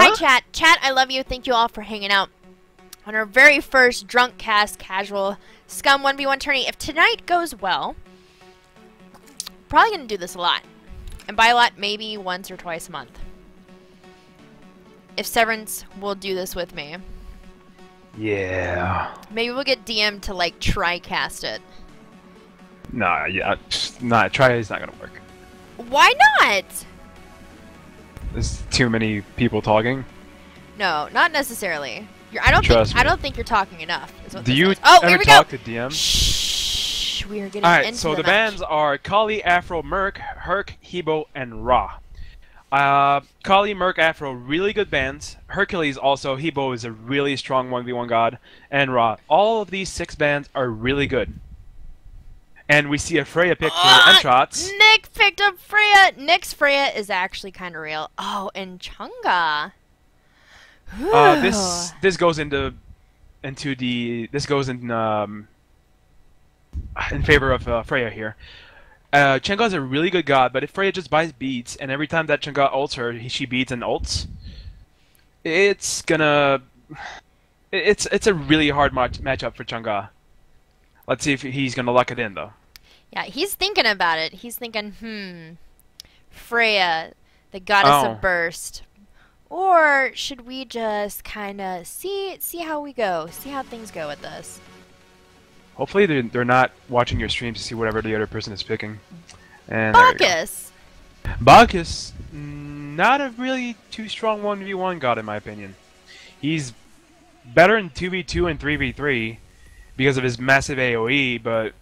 Hi, chat. Chat, I love you. Thank you all for hanging out on our very first Drunk Cast Casual Scum 1v1 tourney. If tonight goes well, probably going to do this a lot. And by a lot, maybe once or twice a month. If Severance will do this with me. Yeah. Maybe we'll get DM'd to, like, try cast it. Nah, yeah. Nah, try it's not gonna work. Why not? There's too many people talking. No, not necessarily. I don't think you're talking enough. Is what Do this you is. Oh, ever here we talk go. to DM? Shh. We are getting Alright, into so the match. bands are Kali, Afro, Merc, Herc, Hebo, and Ra. Kali, Merc, Afro, really good bands. Hercules also. Hebo is a really strong 1v1 god. And Ra. All of these 6 bands are really good. And we see a Freya pick for Entrots. Nick picked up Freya. Nick's Freya is actually kind of real. Oh, and Chunga. This goes into this goes in favor of Freya here. Chunga is a really good god, but if Freya just buys beads and every time that Chunga ults her, she beads and ults, it's a really hard matchup for Chunga. Let's see if he's gonna lock it in though. Yeah, he's thinking about it. He's thinking, Freya, the goddess of burst. Or should we just kind of see how we go, see how things go with this? Hopefully they're not watching your streams to see whatever the other person is picking. And Bacchus! Bacchus, not a really too strong 1v1 god in my opinion. He's better in 2v2 and 3v3 because of his massive AoE, but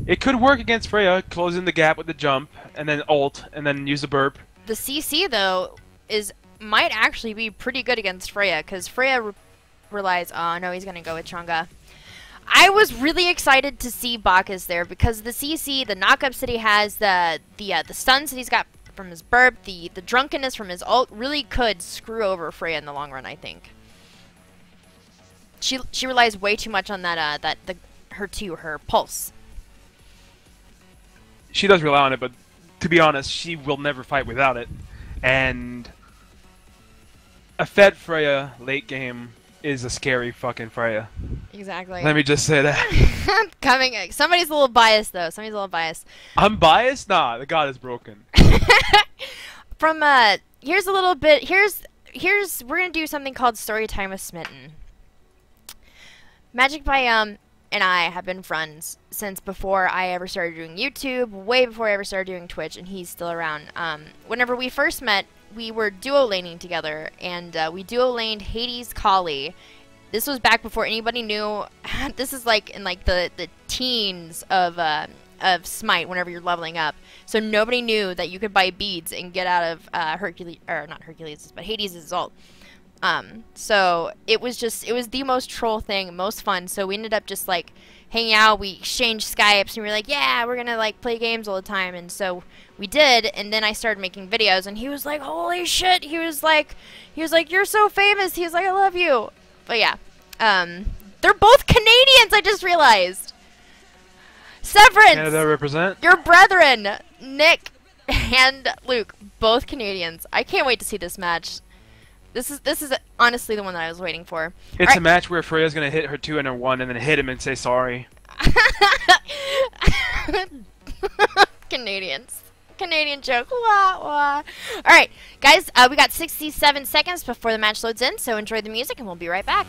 it could work against Freya, closing the gap with the jump, and then ult, and then use the burp. The CC, though, might actually be pretty good against Freya, because Freya relies on... Oh, no, he's going to go with Chunga. I was really excited to see Bacchus there, because the CC, the knockups that he has, the stuns that he's got from his burp, the drunkenness from his ult, really could screw over Freya in the long run, I think. She relies way too much on her pulse. She does rely on it, but to be honest, she will never fight without it. And a fed Freya late game is a scary fucking Freya. Exactly. Let me just say that. Somebody's a little biased though. Somebody's a little biased. I'm biased? Nah, the god is broken. From here's a little bit. Here's we're gonna do something called Story Time with Smitten. Magic by and I have been friends since before I ever started doing YouTube, way before I ever started doing Twitch, and he's still around. Whenever we first met, we were duo laning together, and we duo laned Hades Kali. This was back before anybody knew. This is like in like the teens of Smite. Whenever you're leveling up, so nobody knew that you could buy beads and get out of not Hercules, but Hades' ult. So it was the most troll thing, most fun. So we ended up just like hanging out. We exchanged Skypes and we were like, yeah, we're gonna like play games all the time. And so we did. And then I started making videos and he was like, holy shit. He was like, you're so famous. He was like, I love you. But yeah, they're both Canadians. I just realized. Severance. Canada represent. Your brethren, Nick and Luke, both Canadians. I can't wait to see this match. This is honestly the one that I was waiting for. It's a match where Freya's gonna hit her 2 and her 1 and then hit him and say sorry. Canadians. Canadian joke. Wah, wah. Alright, guys, we got 67 seconds before the match loads in, so enjoy the music and we'll be right back.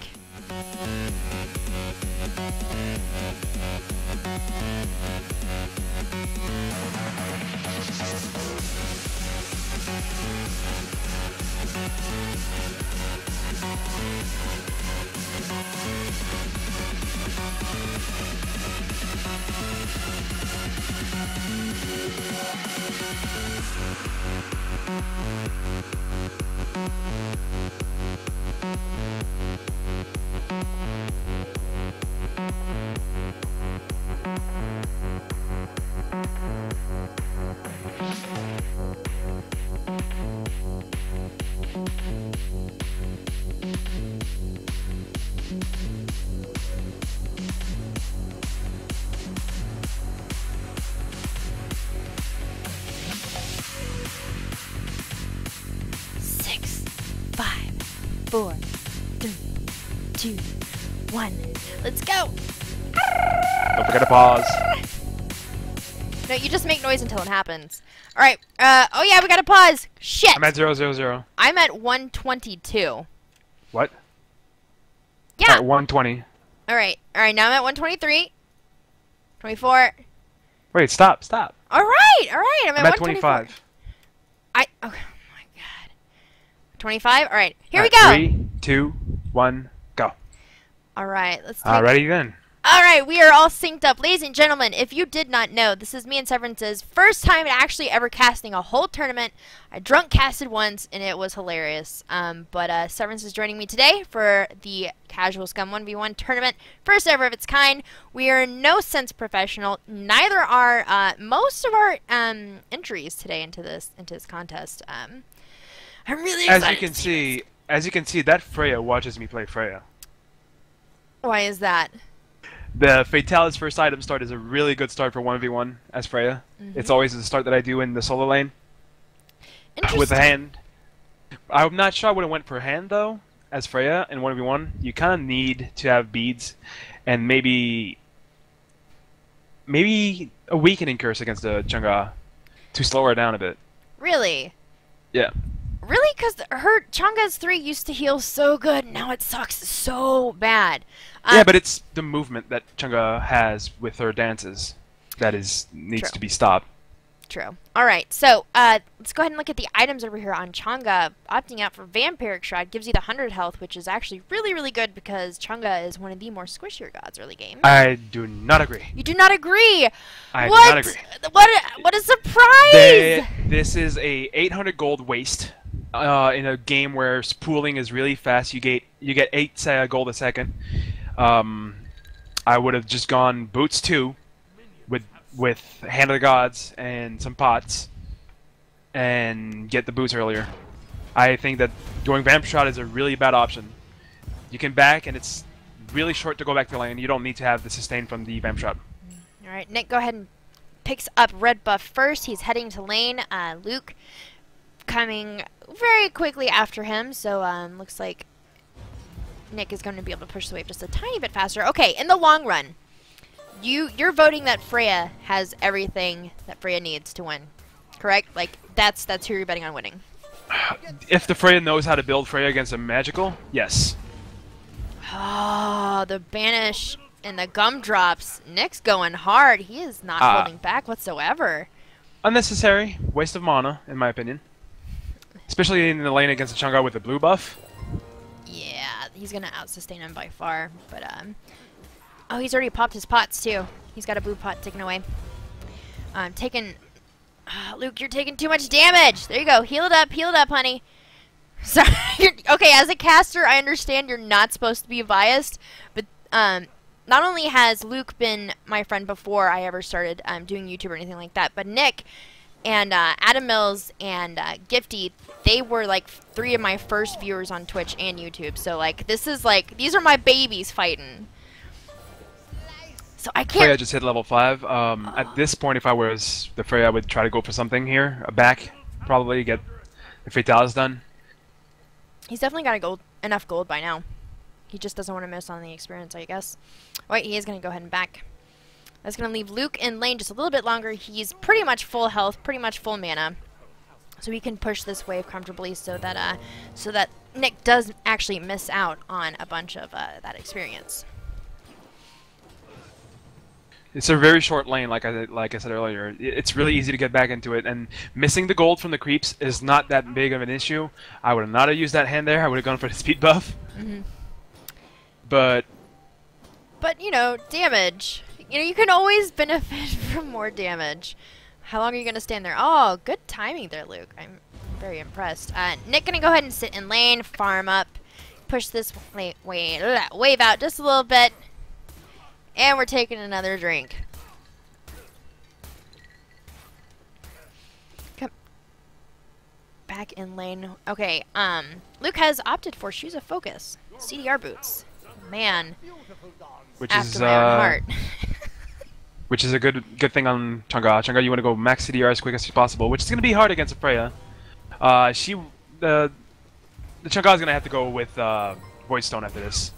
4, 3, 2, 1. Let's go. Don't forget to pause. No, you just make noise until it happens. All right. Oh yeah, we gotta pause. Shit. I'm at 000. I'm at 122. What? Yeah. At 120. All right. Now I'm at 123. 24. Wait, stop. All right. I'm at 25. Oh my god. 25. All right. Here we Alright, go. 3, 2, 1, go. All right. Let's take. Alrighty then. All right, we are all synced up. Ladies and gentlemen, if you did not know, this is me and Severance's first time actually ever casting a whole tournament. I drunk casted once, and it was hilarious. But Severance is joining me today for the Casual Scum 1v1 tournament, first ever of its kind. We are in no sense professional. Neither are most of our entries today into this contest. I'm really excited. As you can see, that Freya watches me play Freya. Why is that? The Fatalis first item start is a really good start for 1v1 as Freya. It's always the start that I do in the solo lane. With a hand. I'm not sure I would have went for hand though, as Freya in 1v1. You kind of need to have beads and maybe a weakening curse against the Chang'e to slow her down a bit. Really? Yeah. Really? Because her Chang'e's 3 used to heal so good, now it sucks so bad. Yeah, but it's the movement that Chang'e has with her dances that needs to be stopped. True. Alright, so let's go ahead and look at the items over here on Chang'e. Opting out for Vampiric Shroud gives you the 100 health, which is actually really, really good because Chang'e is one of the more squishier gods early game. I do not agree. You do not agree? I do not agree. What a surprise! This is a 800 gold waste. In a game where pooling is really fast, you get 8 gold a second. I would have just gone boots 2 with Hand of the Gods and some pots and get the boots earlier. I think that going Vamp Shot is a really bad option. You can back and it's really short to go back to lane. You don't need to have the sustain from the Vamp Shot. Alright, Nick, go ahead and picks up red buff first. He's heading to lane. Luke coming very quickly after him, so looks like Nick is going to be able to push the wave just a tiny bit faster. Okay, in the long run, you're voting that Freya has everything that Freya needs to win, correct? Like that's who you're betting on winning. If the Freya knows how to build Freya against a magical, yes. Oh, the banish and the gumdrops. Nick's going hard. He is not holding back whatsoever. Unnecessary waste of mana, in my opinion. Especially in the lane against the Chang'e with the blue buff. Yeah, he's gonna out-sustain him by far. But oh, he's already popped his pots too. He's got a blue pot taken away. Luke, you're taking too much damage. There you go. Heal it up, honey. Sorry. Okay, as a caster, I understand you're not supposed to be biased, but not only has Luke been my friend before I ever started doing YouTube or anything like that, but Nick and Adam Mills and Gifty, they were like 3 of my first viewers on Twitch and YouTube. So like this is like, these are my babies fighting. So I can't. Freya just hit level 5. At this point, if I was the Freya, I would try to go for something here. A back, probably get the Fatalis done. He's definitely got enough gold by now. He just doesn't want to miss on the experience, I guess. Wait, he is going to go ahead and back. That's going to leave Luke in lane just a little bit longer. He's pretty much full health, pretty much full mana. So he can push this wave comfortably so that Nick does actually miss out on a bunch of that experience. It's a very short lane, like I said earlier. It's really easy to get back into it, and missing the gold from the creeps is not that big of an issue. I would not have used that hand there. I would have gone for the speed buff. But you know, damage. You know, you can always benefit from more damage. How long are you going to stand there? Oh, good timing there, Luke. I'm very impressed. Nick going to go ahead and sit in lane, farm up, push this wave out just a little bit. And we're taking another drink. Come back in lane. Okay, Luke has opted for Shoes of Focus. CDR boots. Man. Which after is my own heart. which is a good thing on Chang'e. Chang'e, you want to go max CDR as quick as possible, which is going to be hard against a Freya. the Chang'a's gonna have to go with Void Stone after this.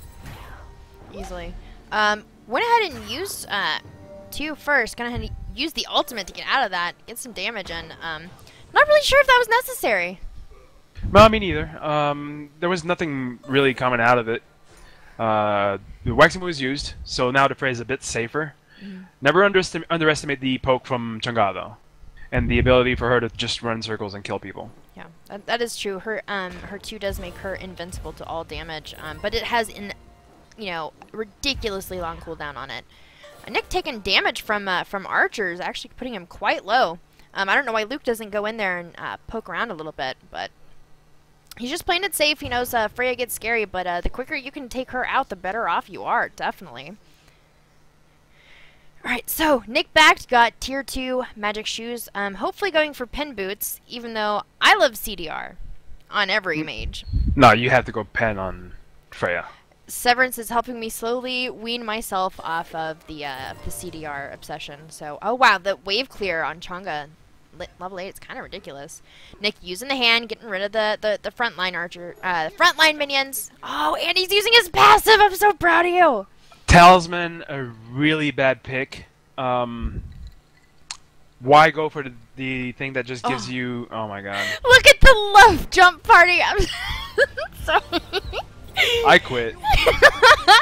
Easily. Went ahead and used 2 first. Gonna have to use the ultimate to get out of that, get some damage in. Not really sure if that was necessary. No, me neither. There was nothing really coming out of it. The Waxing was used, so now the Freya is a bit safer. Never underestimate the poke from Chang'e though, and the ability for her to just run circles and kill people. Yeah, that is true. Her 2 does make her invincible to all damage, but it has ridiculously long cooldown on it. Nick taking damage from archers, actually putting him quite low. I don't know why Luke doesn't go in there and poke around a little bit, but he's just playing it safe. He knows Freya gets scary, but the quicker you can take her out, the better off you are, definitely. Alright, so Nick backed, got tier 2 magic shoes, hopefully going for pen boots, even though I love CDR on every mage. No, you have to go pen on Freya. Severance is helping me slowly wean myself off of the CDR obsession. So, oh wow, the wave clear on Chang'e, level 8, it's kind of ridiculous. Nick using the hand, getting rid of the frontline archer, the frontline minions. Oh, and he's using his passive. I'm so proud of you. Talisman, a really bad pick. Why go for the thing that just gives you? Oh my god! Look at the love jump party. I'm sorry. I quit.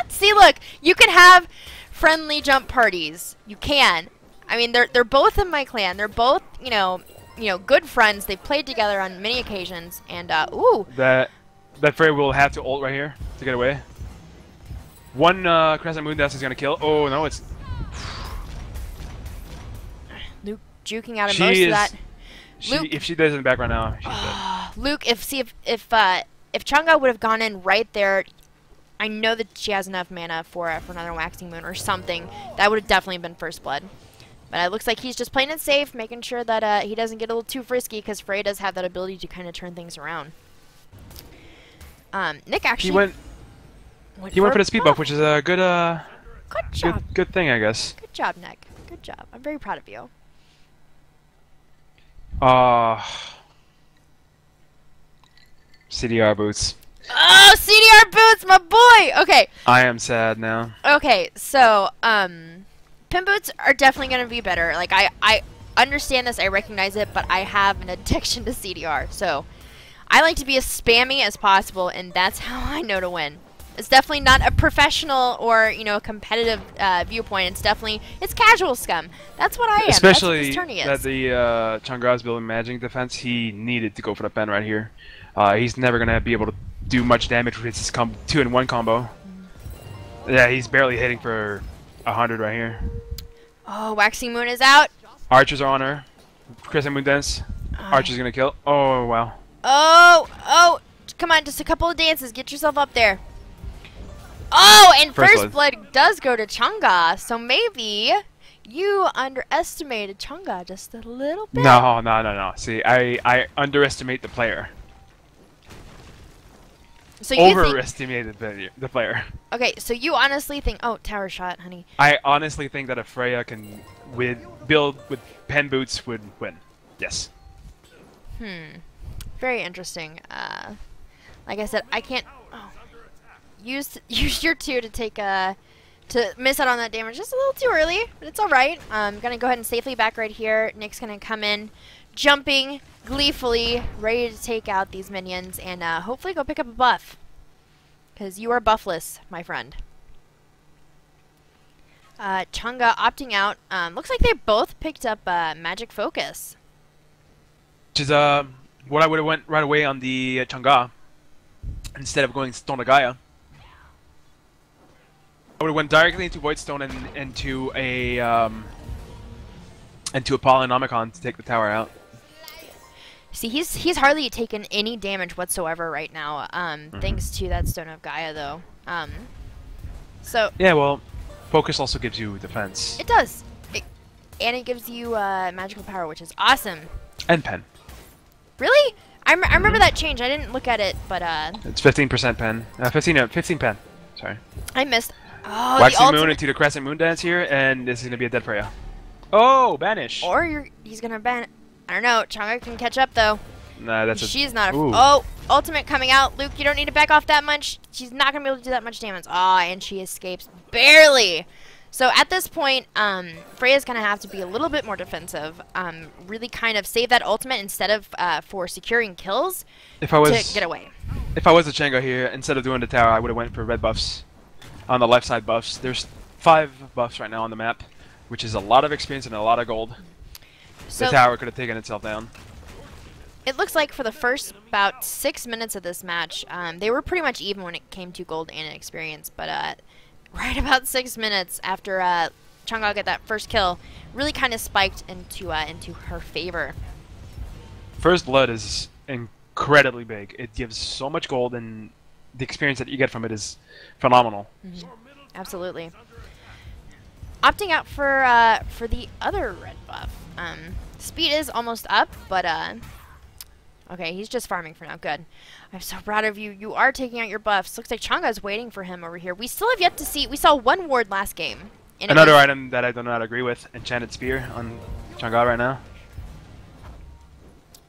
See, look, you can have friendly jump parties. You can. I mean, they're both in my clan. They're both, good friends. They've played together on many occasions. And ooh, that Freya will have to ult right here to get away. One Crescent Moon Dance is gonna kill. Oh no, it's Luke juking out of most of that. If she does in the background now, she's dead. Luke, if Chang'e would have gone in right there, I know that she has enough mana for another Waxing Moon or something. That would have definitely been first blood. But it looks like he's just playing it safe, making sure that he doesn't get a little too frisky, because Freya does have that ability to kind of turn things around. Nick actually He went for the speed buff, which is a good good job. Good thing, I guess. Good job, Nick. Good job. I'm very proud of you. CDR boots. Oh, CDR boots, my boy! Okay. I am sad now. Okay, so, pin boots are definitely going to be better. Like, I understand this, I recognize it, but I have an addiction to CDR, so I like to be as spammy as possible, and that's how I know to win. It's definitely not a professional or, a competitive viewpoint. It's casual Scum. That's what I am. Especially that's what this tourney that is. the Chang'e's building magic defense, he needed to go for the pen right here. He's never going to be able to do much damage with his 2-in-1 combo. Yeah, he's barely hitting for 100 right here. Oh, Waxing Moon is out. Archers are on her. Crescent Moon Dance. Archer's going to kill. Oh, wow. Oh, come on, just a couple of dances. Get yourself up there. Oh, and first blood does go to Chang'e, so maybe you underestimated Chang'e just a little bit. No. See, I underestimate the player. So you overestimated the player. Okay, so you honestly think... Oh, tower shot, honey. I honestly think that a Freya can build with pen boots would win. Yes. Very interesting. Like I said, I can't... Oh. Use your 2 to take to miss out on that damage just a little too early, but it's all right. I'm gonna go ahead and safely back right here. Nick's gonna come in, jumping gleefully, ready to take out these minions, and hopefully go pick up a buff, because you are buffless, my friend. Chang'e opting out. Looks like they both picked up Magic Focus. Which is what I would have went right away on the Chang'e instead of going Stone of Gaia. I would have went directly into Void Stone and into a Polynomicon to take the tower out. See, he's hardly taken any damage whatsoever right now, thanks to that Stone of Gaia, though. So yeah, well, focus also gives you defense. It does, and it gives you magical power, which is awesome. And pen. Really? I remember that change. I didn't look at it, but it's 15% pen. 15 pen. Sorry. I missed. Oh, Waxing Moon into the Crescent Moon Dance here, and this is gonna be a dead Freya. Oh, banish. Or he's gonna ban. I don't know. Chang'e can catch up though. Nah, that's She's not a. Ooh. Oh, ultimate coming out. Luke, you don't need to back off that much. She's not going to be able to do that much damage. Ah, and she escapes barely. So at this point, Freya's going to have to be a little bit more defensive. Really kind of save that ultimate instead of for securing kills to get away. If I was a Chango here, instead of doing the tower, I would have went for red buffs. On the left side buffs. There's 5 buffs right now on the map, which is a lot of experience and a lot of gold. So the tower could have taken itself down. It looks like for the first about 6 minutes of this match, they were pretty much even when it came to gold and experience. But right about 6 minutes after Chang'e got that first kill, really kind of spiked into her favor. First blood is incredibly big. It gives so much gold, and the experience that you get from it is phenomenal. Mm-hmm. Absolutely. Opting out for the other red buff. Speed is almost up, but okay, he's just farming for now. Good. I'm so proud of you. You are taking out your buffs. Looks like Chang'e's waiting for him over here. We still have yet to see. We saw 1 ward last game. And another item that I do not agree with: Enchanted Spear on Chang'e right now.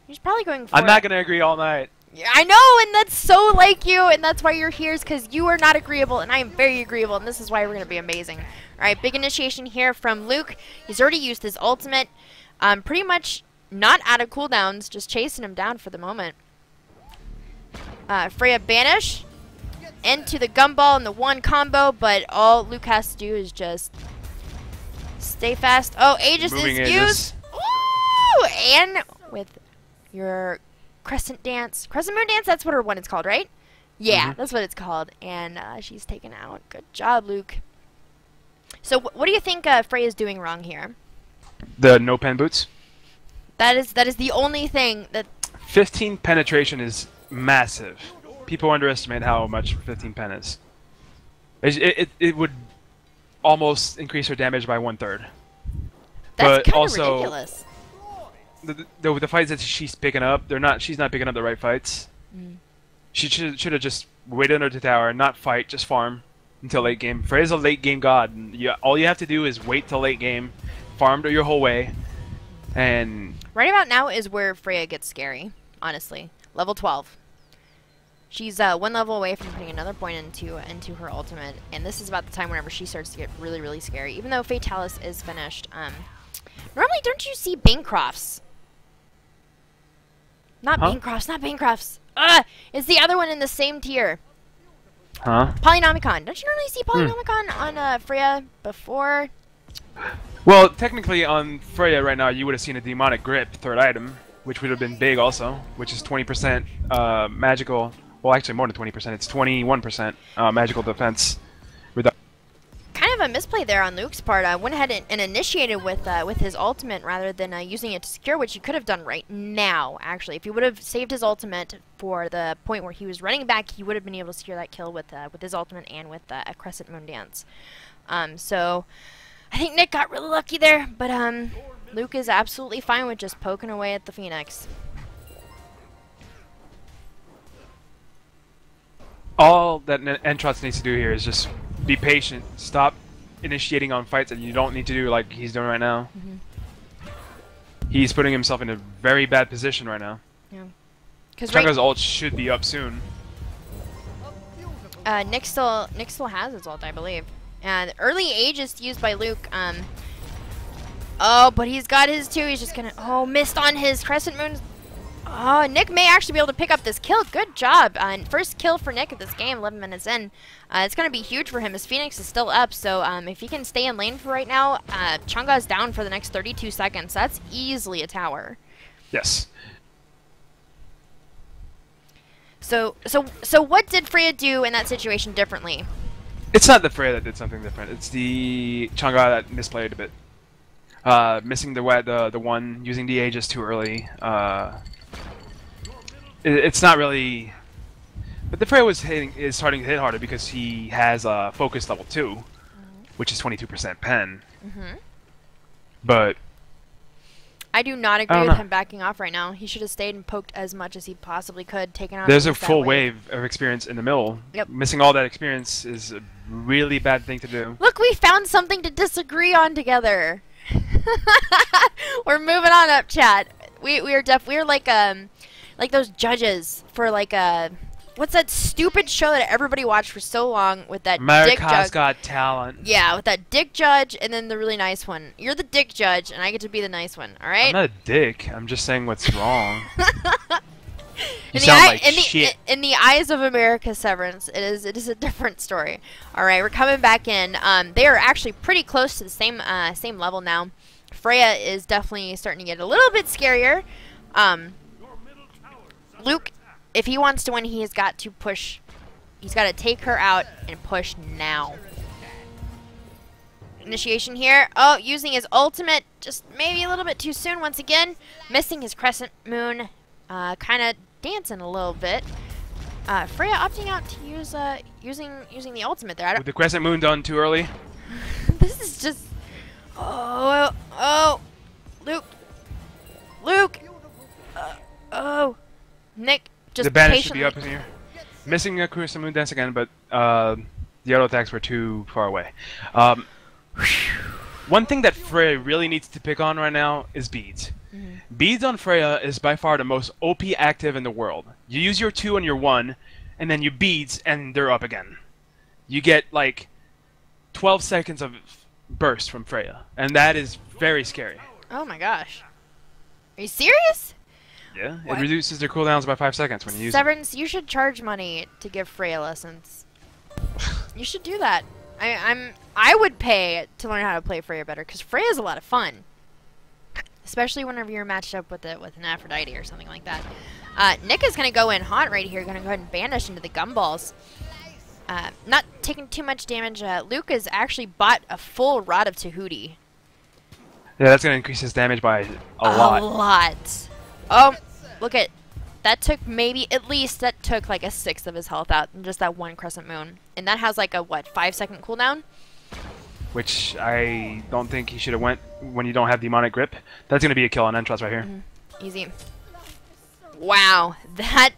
He's probably going for I'm not going to agree all night. Yeah, I know, and that's so like you, and that's why you're here, is because you are not agreeable, and I am very agreeable, and this is why we're going to be amazing. All right, big initiation here from Luke. He's already used his ultimate. Pretty much not out of cooldowns, just chasing him down for the moment. Freya banish into the gumball and the 1 combo, but all Luke has to do is just stay fast. Oh, Aegis is used. Ooh, and with your Crescent Moon Dance, that's what her one is called, right? Yeah, that's what it's called. And she's taken out. Good job, Luke. So what do you think Freya's doing wrong here? The no pen boots. That is the only thing that... 15 penetration is massive. People underestimate how much 15 pen is. It would almost increase her damage by 1/3. That's kind of ridiculous. The fights that she's picking up, she's not picking up the right fights. She should have just waited under the tower, not fight, just farm until late game. Freya's a late game god. And all you have to do is wait till late game, farm your whole way, and right about now is where Freya gets scary. Honestly, level 12. She's 1 level away from putting another point into her ultimate, and this is about the time whenever she starts to get really, really scary. Even though Fatalis is finished, normally don't you see Bancrofts? Not Bancrofts. It's the other one in the same tier. Huh? Polynomicon. Don't you normally see Polynomicon on Freya before? Well, technically on Freya right now, you would have seen a Demonic Grip, 3rd item, which would have been big also, which is 20% magical. Well, actually more than 20%. It's 21% magical defense. Kind of a misplay there on Luke's part. Went ahead and initiated with his ultimate rather than using it to secure, which he could have done right now, actually. If he would have saved his ultimate for the point where he was running back, he would have been able to secure that kill with his ultimate and with a Crescent Moon Dance. So I think Nick got really lucky there, but Luke is absolutely fine with just poking away at the Phoenix. All that Entrots needs to do here is just be patient. Stop initiating on fights that you don't need to do like he's doing right now. He's putting himself in a very bad position right now. Yeah. Chang'e's ult should be up soon. Nick still has his ult, I believe. And early Aegis used by Luke. Oh, but he's got his too. He's just gonna... Oh, missed on his Crescent Moon. Oh, Nick may actually be able to pick up this kill. Good job. First kill for Nick of this game, 11 minutes in. It's going to be huge for him. His Phoenix is still up, so if he can stay in lane for right now, Chang'e's down for the next 32 seconds. That's easily a tower. Yes. So what did Freya do in that situation differently? It's not the Freya that did something different. It's the Chang'e that misplayed a bit. Missing the one, using the Aegis too early. It's not really... But the Freya is starting to hit harder because he has Focus level 2, which is 22% pen. But... I do not agree with him backing off right now. He should have stayed and poked as much as he possibly could, taken out... There's a full wave of experience in the middle. Yep. Missing all that experience is a really bad thing to do. Look, we found something to disagree on together. We're moving on up, chat. We're like like those judges for like a what's that stupid show that everybody watched for so long with that dick America's judge? Got Talent. Yeah, with that dick judge and then the really nice one. You're the dick judge, and I get to be the nice one. All right? I'm not a dick. I'm just saying what's wrong. You in sound like in shit. In the eyes of America, Severance, it is a different story. All right, we're coming back in. They are actually pretty close to the same level now. Freya is definitely starting to get a little bit scarier. Luke, if he wants to win, he has got to push. He's got to take her out and push now. Initiation here. Oh, using his ultimate just maybe a little bit too soon once again. Missing his crescent moon. Kind of dancing a little bit. Freya opting out to use using the ultimate there. With the crescent moon done too early. This is just oh Luke oh Nick just The banish should patiently be up in here. Missing a crescent moon dance again, but the auto attacks were too far away. One thing that Freya really needs to pick on right now is beads. Beads on Freya is by far the most OP active in the world. You use your 2 and your 1, and then you beads, and they're up again. You get like 12 seconds of burst from Freya, and that is very scary. Oh my gosh. Are you serious? Yeah, What? it reduces their cooldowns by 5 seconds when you use it. Severance, you should charge money to give Freya lessons. You should do that. I would pay to learn how to play Freya better because Freya's a lot of fun. Especially whenever you're matched up with an Aphrodite or something like that. Nick is going to go in hot right here. Going to go ahead and banish into the gumballs. Not taking too much damage. Luke has actually bought a full Rod of Tahuti. Yeah, that's going to increase his damage by a lot. A lot. Oh, look at... That took that took like a sixth of his health out in just that one crescent moon. And that has like a, what, 5-second cooldown? Which I don't think he should have went when you don't have demonic grip. That's going to be a kill on Entrance right here. Easy. Wow, that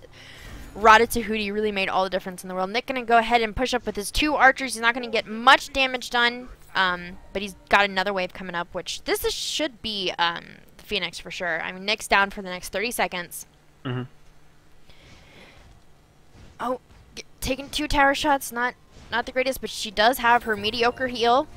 Rod of Tahuti really made all the difference in the world. Nick going to go ahead and push up with his 2 archers. He's not going to get much damage done, but he's got another wave coming up, which should be the Phoenix for sure. I mean, Nick's down for the next 30 seconds. Oh, taking 2 tower shots, not the greatest, but she does have her mediocre heal,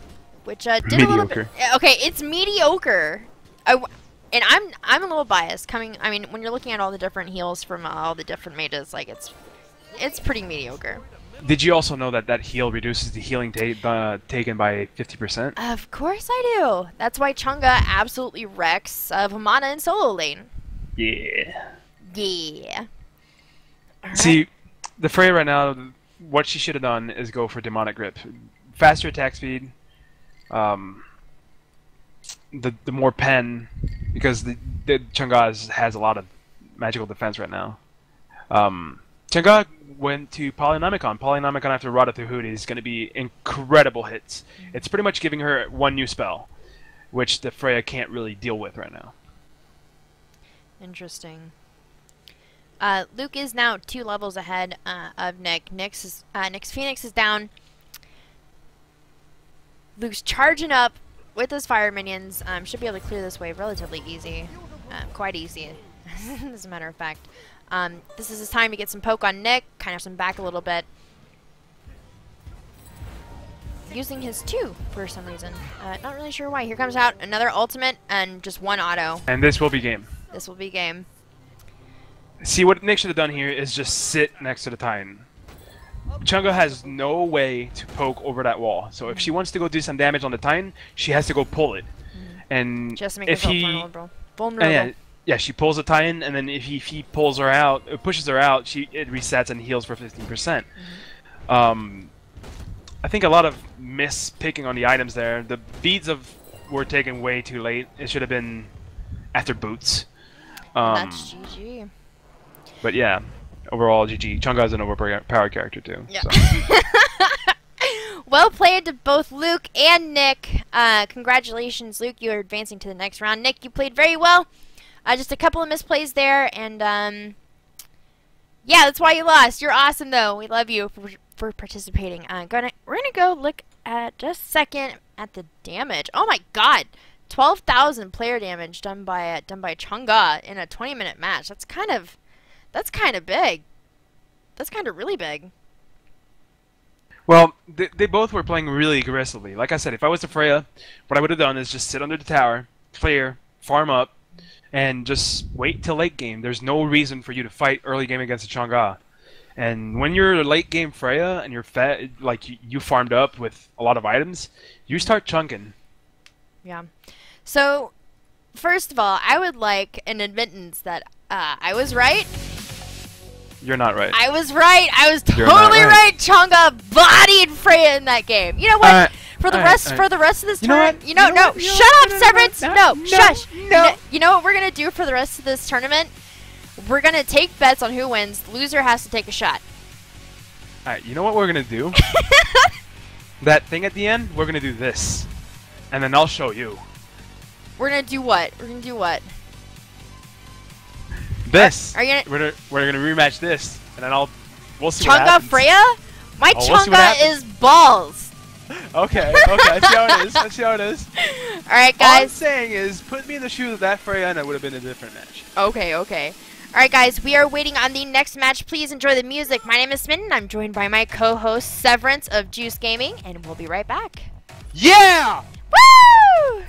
which did a little bit. Okay, it's mediocre. And I'm a little biased. I mean, when you're looking at all the different heals from all the different mages, like it's pretty mediocre. Did you also know that heal reduces the healing taken by 50%? Of course I do. That's why Chunga absolutely wrecks Vamana in solo lane. Yeah. Yeah. All right. See, the Freya right now, what she should have done is go for demonic grip, faster attack speed, the more pen, because the Chang'e has a lot of magical defense right now. Chang'e went to Polynomicon. Polynomicon after Rod of Tahuti is going to be incredible hits. It's pretty much giving her one new spell, which the Freya can't really deal with right now. Interesting. Luke is now 2 levels ahead of Nick. Nick's Phoenix is down. Luke's charging up with his fire minions. Should be able to clear this wave relatively easy. Quite easy, as a matter of fact. This is his time to get some poke on Nick, kind of some back a little bit. Using his 2 for some reason. Not really sure why. Here comes out another ultimate and just 1 auto. And this will be game. This will be game. See, what Nick should have done here is just sit next to the Titan. Chang'e has no way to poke over that wall, so if she wants to go do some damage on the Titan, she has to go pull it. And just to make if herself vulnerable. Yeah, she pulls the Titan, and then if he pulls her out, pushes her out, it resets and heals for 15%. I think a lot of miss-picking on the items there. The beads were taken way too late. It should have been after boots. That's GG. But yeah, overall GG. Chang'e is an overpowered character too. Yeah. So. Well played to both Luke and Nick. Congratulations, Luke. You are advancing to the next round. Nick, you played very well. Just a couple of misplays there, and yeah, that's why you lost. You're awesome, though. We love you for participating. We're gonna go look at just a second at the damage. Oh my God, 12,000 player damage done by Chang'e in a 20-minute match. That's kind of That's kind of big. That's kind of really big. Well, they both were playing really aggressively. Like I said, if I was a Freya, what I would have done is just sit under the tower, clear, farm up, and just wait till late game. There's no reason for you to fight early game against a Chang'e. And when you're a late game Freya and you're fed, like you farmed up with a lot of items, you start chunking. Yeah. So, first of all, I would like an admittance that I was right. You're not right. I was right. I was You're totally not right. Chang'e bodied Freya in that game. You know what? For the rest of this tournament, shut up, Severance. Shush. No. You know what we're gonna do for the rest of this tournament? We're gonna take bets on who wins. The loser has to take a shot. All right. You know what we're gonna do? That thing at the end, we're gonna do this, and then I'll show you. We're gonna do what? We're gonna do what? This. Are you gonna? We're gonna rematch this, and then we'll see what Chang'e happens. Freya? My Oh, we'll see what Chang'e happens. is balls. Okay. Let's see how it is. Let's see how it is. All right, All I'm guys. saying is, put me in the shoes of that Freya, and it would have been a different match. Okay. All right, guys. We are waiting on the next match. Please enjoy the music. My name is Smitten. I'm joined by my co-host Severance of Juice Gaming, and we'll be right back. Yeah! Woo!